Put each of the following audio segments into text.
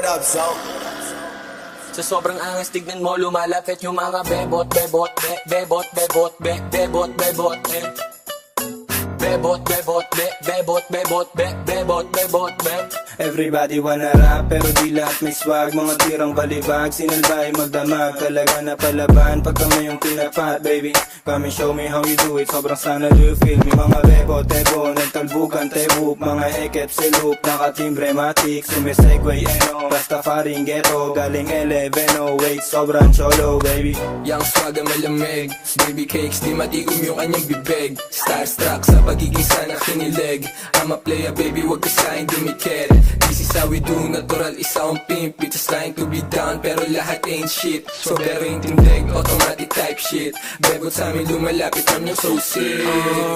what up, so? Sa sobrang angas tignan mo lumalapit yung mga bebot, bebot, bebot, bebot, bebot, bebot, bebot, bebot, bebot, bebot, bebot, bebot, Everybody wanna rap pero di lahat may swag. Mga tirang balibag, sinalbay magdamag. Talaga na palaban pag kami yung pinapat, baby. Come and show me how you do it. Sobrang sana do you feel me? Mga bebo, tebo, nagtalbukan, tebuk. Mga ekep, silup, nakatimbre, matik. Sumisegway, eno, Rastafaring ghetto. Galing 11, wait, sobrang cholo, baby. Yang swag ang malamig, baby cakes, di matigom yung anyang bibig. Starstruck sa pagiging sana kinilig. I'm a player, baby, wag ka sa'kin dumikit. This is how we do, natural isa ang pimp. Just trying to be down, pero lahat ain't shit. So pero yung tindig, automatic type shit. Bebot sa amin lumalapit, I'm yung so sick.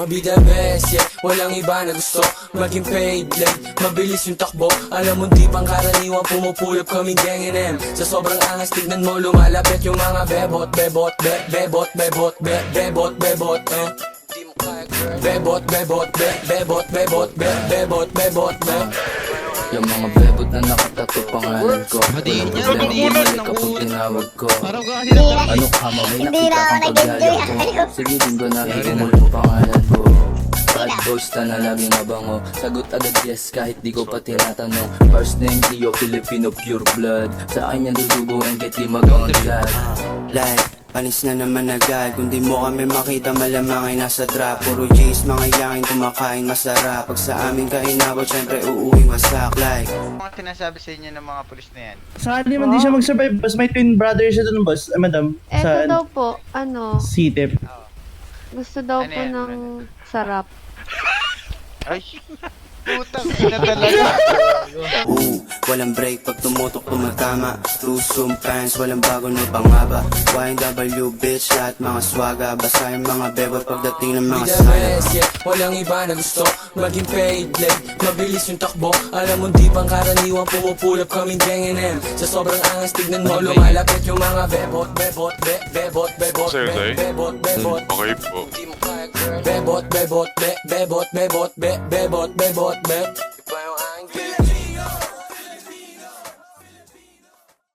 Be the best, yeah, walang iba na gusto maging paid, like, mabilis yung takbo. Alam mo di pang karaniwang pumupulap kaming gang M. Sa sobrang angas tignan mo lumalapit yung mga bebot, bebot, bebot, bebot, bebot, bebot, bebot, bebot, bebot, bebot, bebot, bebot, Yung mga bebot na nakatato pangalan ko. Hatiin niya, Walang hatiin problema niya. kapag tinawag ko. Parang kasi nagtapos. Ano ka may Hindi nakita na ako kang nag-enjoy, pagyaya ko. ano? Sige din ko nakikumul mo pangalan ko. Bad boys na laging mabango. Sagot agad yes kahit di ko pa tinatanong. First name Leo, Filipino pure blood. Sa akin yan duduguin kahit di mag-onlag. Like, panis na naman agad. Kung di mo kami makita malamang ay nasa trap. Puro G's, mga yangin kumakain masarap. Pag sa amin kainabot, syempre uuwing wasak. Like, Mga sinasabi sa inyo ng mga pulis na yan. Sakali man di siya mag-survive, boss. May twin brother siya dun, boss. Madam. Eto daw po, ano, Sitip. gusto daw Ano po yan, ng sarap. Ay, putang ina talaga. walang break pag tumutok tumatama. Tusum pants, walang bago na pangaba. YNW bitch, lahat mga swaga. Basta yung mga bebot pagdating ng mga Be the sana. best, yeah, walang iba na gusto maging paid, like, mabilis yung takbo. Alam mo di pang karaniwang pumupulap kaming gang M. Sa sobrang angas tignan mo lumalapit yung mga bebot, bebot, bebot, bebot, Sir Zay? bebot, bebot, Okay po. Di mo kaya, girl. Bebot, bebot, bebot, bebot, bebot, bebot,